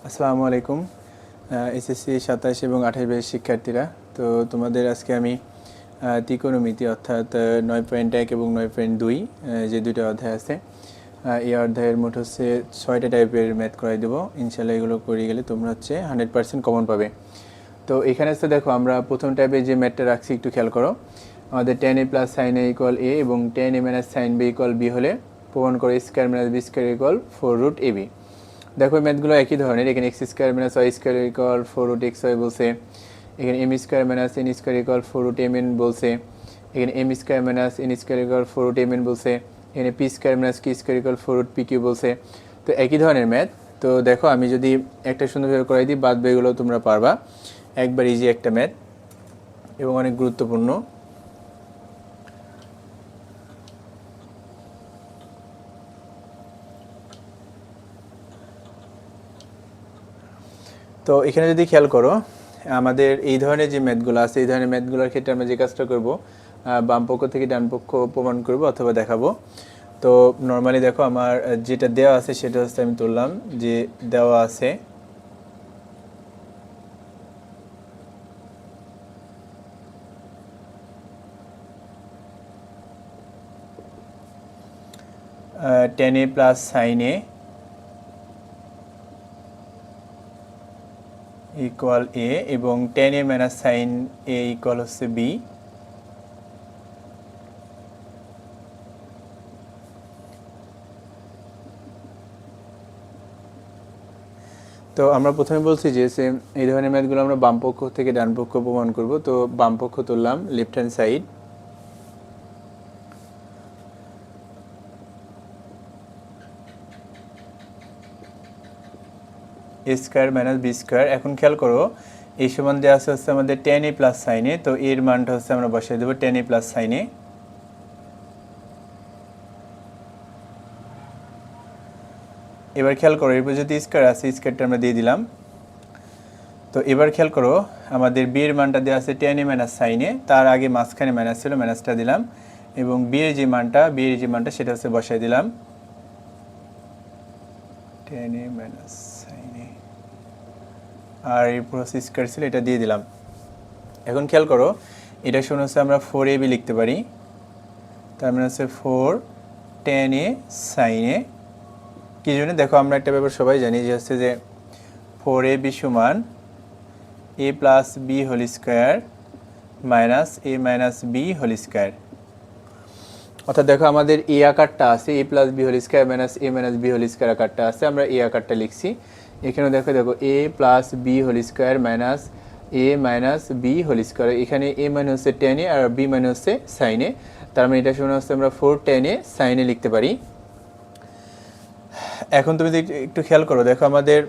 আসসালামু আলাইকুম এসএসসি 27 এবং 28 ব্যাচের শিক্ষার্থীরা। তো তোমাদের আজকে আমি ত্রিকোণমিতি অর্থাৎ 9.1 এবং 9.2 যে দুটো অধ্যায় আছে, এই অধ্যায়ের মোট হচ্ছে 6টা টাইপের ম্যাথ করাই দেবো। ইনশাল্লাহ এগুলো করে গেলে তোমরা হচ্ছে 100% কমন পাবে। তো এখানে হচ্ছে দেখো, আমরা প্রথম টাইপে যে ম্যাথটা রাখছি একটু খেয়াল করো। আমাদের tan a plus sine a equal a এবং tan a minus sine b equal b হলে প্রমাণ করে square minus B square equal 4√ab। দেখো ম্যাথগুলো একই ধরনের। এখানে X square minus Y square equal 4√xy বলছে, এখানে M square minus N square equal 4√mn বলছে, এখানে M square minus N square equal 4√mn বলছে, এখানে P square minus Q square equal 4√pq বলছে। তো একই ধরনের ম্যাথ। তো দেখো আমি যদি একটা সুন্দরভাবে করাই দিই, বাদ বাকিগুলো তোমরা পারবা। একবার ইজি একটা ম্যাথ এবং অনেক গুরুত্বপূর্ণ। তো এখানে যদি খেয়াল করো, আমাদের এই ধরনের যে ম্যাথগুলো আছে, এই ধরনের ম্যাথগুলোর ক্ষেত্রে আমরা যে কাজটা করব, বাম পক্ষ থেকে ডান পক্ষ প্রমাণ করব অথবা দেখাবো। তো নর্মালি দেখো, আমার যেটা দেওয়া আছে সেটা হচ্ছে আমি তুললাম, যে দেওয়া আছে tan a plus sine a equal a এবং tan a minus sign a equal হচ্ছে b। তো আমরা প্রথমে বলছি যে এই ধরনের ম্যাথগুলো আমরা বাম পক্ষ থেকে ডান পক্ষ প্রমাণ করব। তো বাম পক্ষ তুললাম, লেফট হ্যান্ড সাইড। এ স্কোয়ার মাইনাস বি স্কোয়ার। এখন খেয়াল করো, এই সমান দেওয়া আছে হচ্ছে আমাদের tan a plus sine a। তো এর মানটা হচ্ছে আমরা বসাই দেবো tan a plus sine a। এবার খেয়াল করো, এরপর যদি স্কোয়ার আছে, স্কোয়ারটা আমরা দিয়ে দিলাম। তো এবার খেয়াল করো, আমাদের বি এর মানটা দেওয়া আছে tan a minus sign a, তার আগে মাঝখানে মাইনাস ছিল, মাইনাসটা দিলাম এবং বি এর যে মানটা সেটা হচ্ছে বসাই দিলাম tan a minus sign a, আর এরপর হচ্ছে স্কোয়ার ছিল, এটা দিয়ে দিলাম। এখন খেয়াল করো, এটা শুনে হচ্ছে আমরা 4ab লিখতে পারি। তার মানে হচ্ছে 4 tan a সাইন a। কি জন্য? দেখো আমরা একটা ব্যাপার সবাই জানি, যে হচ্ছে যে 4ab সমান a plus B whole square minus a minus B whole square. অর্থাৎ দেখো, আমাদের এ আকারটা আছে, A plus B whole square minus A minus B whole square আকারটা আছে, আমরা এই আকারটা লিখছি। এখানেও দেখো A plus B whole square minus A minus B whole square. এখানে এ মানে হচ্ছে tan a আর বি মানে হচ্ছে সাইন a। তার মানে এটা শুনে হচ্ছে আমরা 4 tan a সাইন a লিখতে পারি। এখন তুমি যদি একটু খেয়াল করো, দেখো আমাদের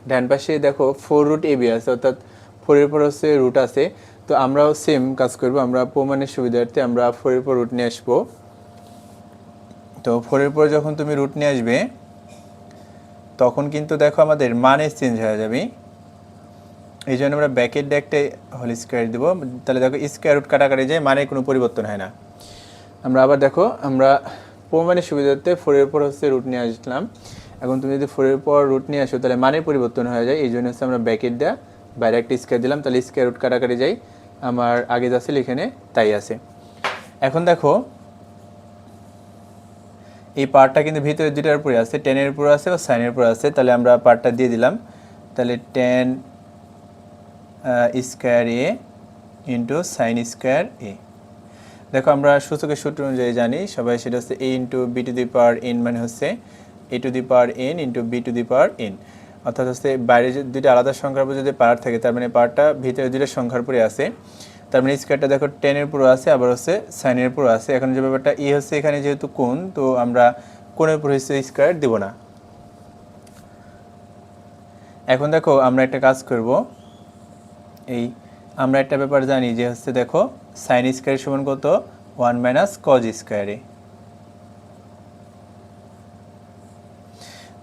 ডান পাশে দেখো 4√ab আছে, অর্থাৎ 4 এর পর হচ্ছে রুট আছে। তো আমরাও সেম কাজ করব, আমরা প্রমাণের সুবিধার্থে আমরা 4 এর পর রুট নিয়ে আসবো। তো 4 এর পর যখন তুমি রুট নিয়ে আসবে, তখন কিন্তু দেখো আমাদের মানে চেঞ্জ হয়ে যাবে। এই জন্য আমরা ব্যাকেট দিয়ে একটা হোল স্কোয়ার দেবো, তাহলে দেখো স্কোয়ার রুট কাটাকাটি যায়, মানে কোনো পরিবর্তন হয় না। আমরা আবার দেখো, আমরা প্রমাণের সুবিধার্থে 4 এর পর হচ্ছে রুট নিয়ে আসলাম। এখন তুমি যদি 4 এর পর রুট নিয়ে আসো, তাহলে মানে পরিবর্তন হয়ে যায়। এই জন্য হচ্ছে আমরা ব্যাকেট দেওয়া বাইরে একটা স্কোয়ার দিলাম, তাহলে স্কোয়ার রুট কাটাকাটি যায়, আমার আগে যাচ্ছে এখানে তাই আছে। এখন দেখো, এই পার্টটা কিন্তু ভিতরে দুটার উপরে আছে, টেনের উপর আছে ও সাইনের উপর আছে। তাহলে আমরা পার্টটা দিয়ে দিলাম, তাহলে tan স্কোয়ার এ ইন্টু সাইন স্কোয়ার এ। দেখো আমরা সূচকের সূত্র অনুযায়ী জানি সবাই, সেটা হচ্ছে a into B to the power n মানে হচ্ছে a to the power n into B to the power n। অর্থাৎ হচ্ছে বাইরে দুইটা আলাদা সংখ্যার উপর যদি পাওয়ার থাকে, তার মানে পাওয়ারটা ভিতরে দুইটা সংখ্যার উপরে আছে। তার মানে স্কোয়ারটা দেখো টেনের পুরো আছে, আবার হচ্ছে সাইনের পুরো আছে। এখন যে ব্যাপারটা ই হচ্ছে, এখানে যেহেতু কোণ, তো আমরা কোণের উপর হচ্ছে স্কোয়ার দেব না। এখন দেখো আমরা একটা কাজ করব, আমরা একটা ব্যাপার জানি, যে হচ্ছে দেখো সাইন স্কোয়ার সমান কত? 1 মাইনাস কজ স্কোয়ারে।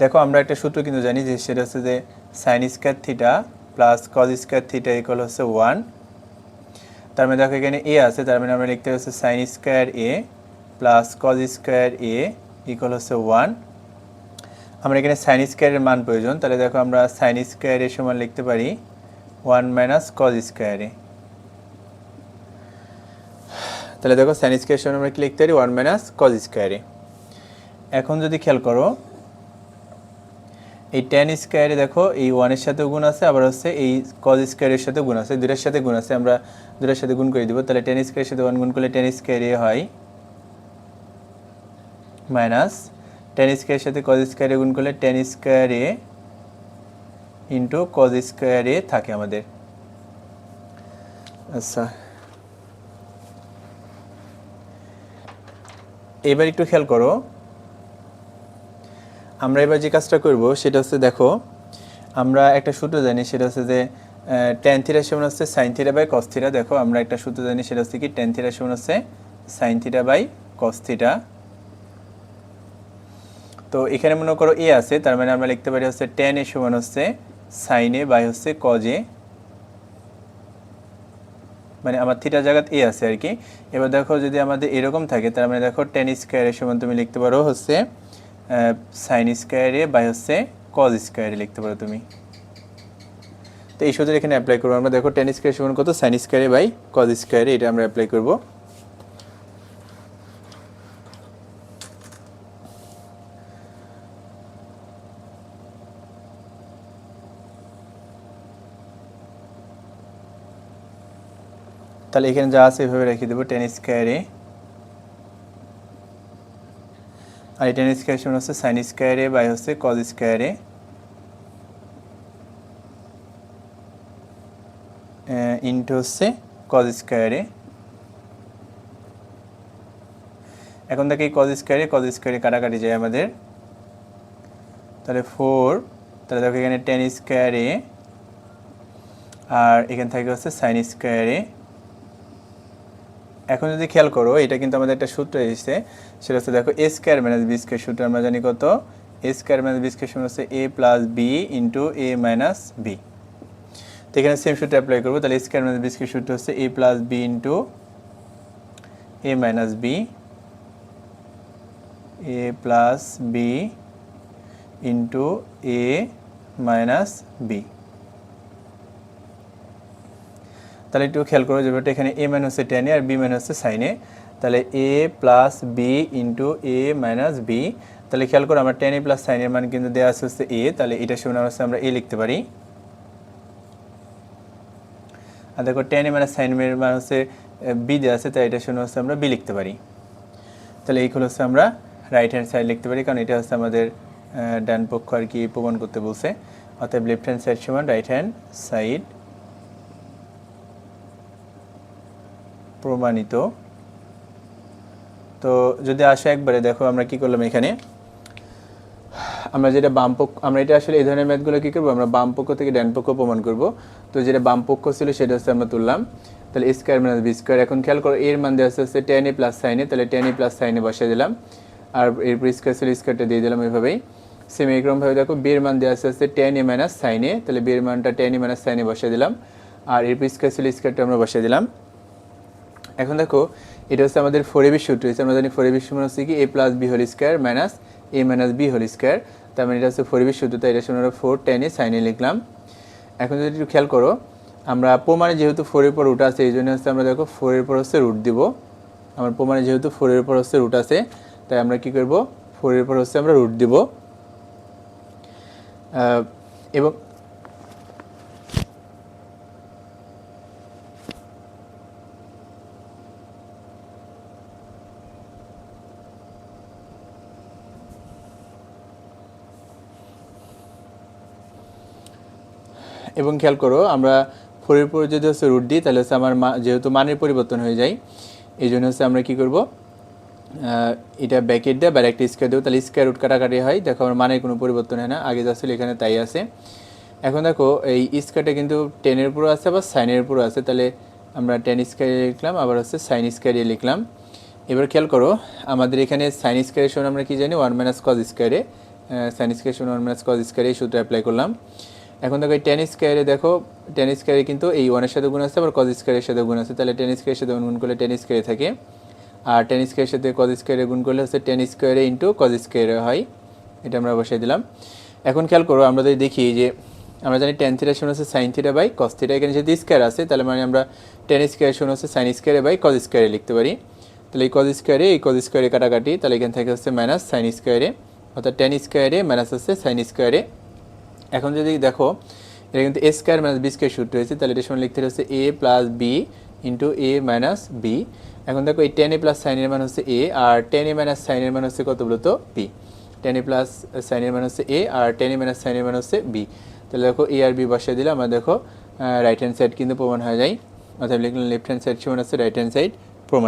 দেখো আমরা একটা সূত্র কিন্তু জানি, যে সেটা হচ্ছে যে sine square theta plus cos square theta equal হচ্ছে 1। তার মানে দেখো এখানে এ আছে, তার মানে আমরা লিখতে হচ্ছে সাইন স্কোয়ার এ প্লাস কজ স্কোয়ার এ ইকুয়াল হচ্ছে 1। আমরা এখানে সাইন স্কোয়ারের মান প্রয়োজন, তাহলে দেখো আমরা সাইন স্কোয়ারের সমান লিখতে পারি 1 মাইনাস কজ স্কোয়ারে। তাহলে দেখো সাইন স্কোয়ারের সমান আমরা কি লিখতে পারি 1 মাইনাস কজ স্কোয়ারে। এখন যদি খেয়াল করো এই ট্যান স্কোয়ারে দেখো এই 1 এর সাথে গুণ আছে, আবার হচ্ছে এই কজ স্কোয়ারের সাথে গুণ আছে, দুটার সাথে গুণ আছে, আমরা দুটার সাথে গুণ করে দিব। তাহলে ট্যান স্কোয়ারের সাথে 1 গুণ করলে ট্যান স্কোয়ারে হয় মাইনাস ট্যান স্কোয়ারের সাথে কজ স্কোয়ারে গুণ করলে ট্যান স্কোয়ারে ইন্টু কজ স্কোয়ারে থাকে আমাদের। আচ্ছা, এবার একটু খেয়াল করো, আমরা এবার যে কাজটা করব সেটা হচ্ছে দেখো আমরা একটা সূত্র জানি, সেটা হচ্ছে যে ট্যান থিটা সমান হচ্ছে sine theta by cos theta. দেখো আমরা একটা সূত্র জানি, সেটা হচ্ছে কি ট্যান থিটা সমান হচ্ছে sine theta by cos theta. তো এখানে মনে করো এ আছে, তার মানে আমরা লিখতে পারি হচ্ছে ট্যান এ সমান হচ্ছে সাইন এ বাই হচ্ছে কজ এ, মানে আমার থিটা জায়গাত এ আছে আর কি। এবার দেখো যদি আমাদের এরকম থাকে তার মানে দেখো ট্যান স্কোয়ারের সমান তুমি লিখতে পারো হচ্ছে সাইন স্কোয়ারে বাই হচ্ছে কজ স্কোয়ারে লিখতে পারো তুমি। তো এই সূত্র এখানে অ্যাপ্লাই করবো আমরা। দেখো ট্যান স্কোয়ার সমান কত, সাইন স্কোয়ারে বাই কজ স্কোয়ারে, এটা আমরা অ্যাপ্লাই করব। তাহলে এখানে যা আছে এভাবে রেখে দেবো ট্যান স্কোয়ারে, আর এই ট্যান স্কোয়ার সমান হচ্ছে সাইন স্কোয়ারে বাই হচ্ছে কজ স্কোয়ারে ইন্টু হচ্ছে কজ স্কোয়ারে। এখন দেখো এই কজ স্কোয়ারে কাটাকাটি যায় আমাদের, তাহলে 4, তাহলে দেখো এখানে ট্যান স্কোয়ারে আর এখান থেকে হচ্ছে সাইন স্কোয়ারে। এখন যদি খেয়াল করো এটা কিন্তু আমাদের একটা সূত্র এসেছে, সেটা হচ্ছে দেখো এ স্কোয়ার মাইনাস বি স্কোয়ার সূত্র আমরা জানি কত, এ স্কোয়ার মাইনাস বি স্কোয়ার সমান হচ্ছে এ প্লাস বি ইন্টু এ মাইনাস বি। তো এখানে সেম সূত্র অ্যাপ্লাই করবো, তাহলে এ স্কোয়ার মাইনাস বি স্কোয়ার সূত্র হচ্ছে এ প্লাস বি ইন্টু এ মাইনাস বি, এ প্লাস বি ইন্টু এ মাইনাস বি। তাহলে একটু খেয়াল করো যেটা এখানে এ মান হচ্ছে টেনে আর বি মান হচ্ছে সাইনে, তাহলে এ প্লাস বি ইন্টু এ মাইনাস বি। তাহলে খেয়াল করো আমরা টেন এ প্লাস সাইনের মান কিন্তু দেওয়া আছে হচ্ছে এ, তাহলে এটা সমান হচ্ছে আমরা এ লিখতে পারি। আর দেখো টেন এ মাইনাস সাইনের মান হচ্ছে বি দেওয়া আছে, তাই এটা সমান হচ্ছে আমরা বি লিখতে পারি। তাহলে এইগুলো হচ্ছে আমরা রাইট হ্যান্ড সাইড লিখতে পারি, কারণ এটা হচ্ছে আমাদের ডান পক্ষ আর কি প্রমাণ করতে বলছে। অতএব লেফট হ্যান্ড সাইড সমান রাইট হ্যান্ড সাইড প্রমাণিত। তো যদি আসে একবারে দেখো আমরা কি করলাম এখানে, আমরা যেটা বাম পক্ষ, আমরা এটা আসলে এই ধরনের ম্যাথগুলো কী করবো, আমরা বাম পক্ষ থেকে ডান পক্ষ প্রমাণ করব। তো যেটা বাম পক্ষ ছিল সেটা হচ্ছে আমরা তুললাম, তাহলে এ স্কোয়ার মাইনাস বি স্কোয়ার। এখন খেয়াল করো এর মান দেওয়া হচ্ছে টেন এ প্লাস সাইনে, তাহলে টেন এ প্লাস সাইনে বসিয়ে দিলাম, আর এরপর স্কোয়ার ছিল স্কোয়ারটা দিয়ে দিলাম এইভাবেই। সেম এরকমভাবে দেখো বিয়ের মান দেওয়া হচ্ছে টেন এ মাইনাস সাইনে, তাহলে বিয়ের মানটা টেন এ মাইনাস সাইনে বসিয়ে দিলাম, আর এরপর স্কোয়ার ছিল স্কোয়ারটা আমরা বসিয়ে দিলাম। এখন দেখো এটা হচ্ছে আমাদের 4ab সূত্র হচ্ছে, আমরা জানি 4ab সমান হচ্ছে কি A plus B whole square minus A minus B whole square. তার মানে এটা হচ্ছে 4ab সূত্র, তাই এটা সমান আমরা 4 টেন এ সাইনে লিখলাম। এখন যদি একটু খেয়াল করো আমরা প্রমাণে যেহেতু 4 এর পর রুট আছে এই জন্য হচ্ছে আমরা দেখো 4 এর পর হচ্ছে রুট দিব। আমার প্রমাণে যেহেতু 4 এর পর হচ্ছে রুট আছে তাই আমরা কি করব 4 এর পর হচ্ছে আমরা রুট দিব। এবং এবং খেয়াল করো আমরা 4 এর পর যদি হচ্ছে রুট দিই তাহলে হচ্ছে আমার যেহেতু মানের পরিবর্তন হয়ে যায় এই জন্য হচ্ছে আমরা কি করব এটা ব্র্যাকেট দিয়ে আর একটা স্কোয়ার দেবো, তাহলে স্কোয়ার রুট কাটাকাটি হয়। দেখো আমার মানের কোনো পরিবর্তন হয় না, আগে যা ছিল এখানে তাই আছে। এখন দেখো এই স্কোয়ারটা কিন্তু টেনের উপরও আছে আবার সাইনের উপরও আছে, তাহলে আমরা টেন স্কোয়ার লিখলাম আবার হচ্ছে সাইন স্কোয়ার লিখলাম। এবার খেয়াল করো আমাদের এখানে সাইন স্কোয়ারের সমান আমরা কি জানি 1 মাইনাস কজ স্কোয়ারে, সাইন স্কোয়ারের সমান 1 মাইনাস কজ স্কোয়ারে এই সূত্র অ্যাপ্লাই করলাম। এখন দেখো এই টেন স্কোয়ারে দেখো টেন স্কোয়ারে কিন্তু এই 1 এর সাথে গুণ আছে আবার কজ স্কোয়ারের সাথে গুণ আছে, তাহলে টেন স্কোয়ারের সাথে গুণ করলে টেন স্কোয়ারে থাকে, আর টেন স্কোয়ারের সাথে কজ স্কোয়ারে গুণ করলে হচ্ছে টেন স্কোয়ারে ইন্টু কজ স্কোয়ারে হয়। এটা আমরা বসাই দিলাম। এখন খেয়াল করো, আমরা যদি দেখি যে আমরা জানি টেন থিটা সমান হচ্ছে sine theta by cos theta, এখানে যদি স্কোয়ার আছে তাহলে মানে আমরা টেন স্কোয়ার সমান হচ্ছে সাইন স্কোয়ারে বাই কস স্কোয়ারে লিখতে পারি। তাহলে এই কস স্কোয়ারে কাটাকাটি, তাহলে এখান থেকে হচ্ছে মাইনাস সাইন স্কোয়ারে, অর্থাৎ টেন স্কোয়ারে মাইনাস হচ্ছে সাইন স্কোয়ারে। এখন যদি দেখো এটা কিন্তু এ স্কোয়ার মাইনাস বি স্কোয়ার সূত্র হয়েছে, তাহলে এটা সমান লিখতে হচ্ছে এ প্লাস বি ইন্টু এ মাইনাস বি। এখন দেখো এই টেন এ প্লাস সাইনের মান হচ্ছে এ, আর টেন এ মাইনাস সাইনের মান হচ্ছে কত বলতো বি। টেন এ প্লাস সাইনের মান হচ্ছে এ, আর টেন এ মাইনাস সাইনের মান হচ্ছে বি। তাহলে দেখো এ আর বি বসিয়ে দিলে আমরা দেখো রাইট হ্যান্ড সাইড কিন্তু প্রমাণ হয়ে যায়, অর্থাৎ লিখলাম লেফট হ্যান্ড সাইড সমান হচ্ছে রাইট হ্যান্ড সাইড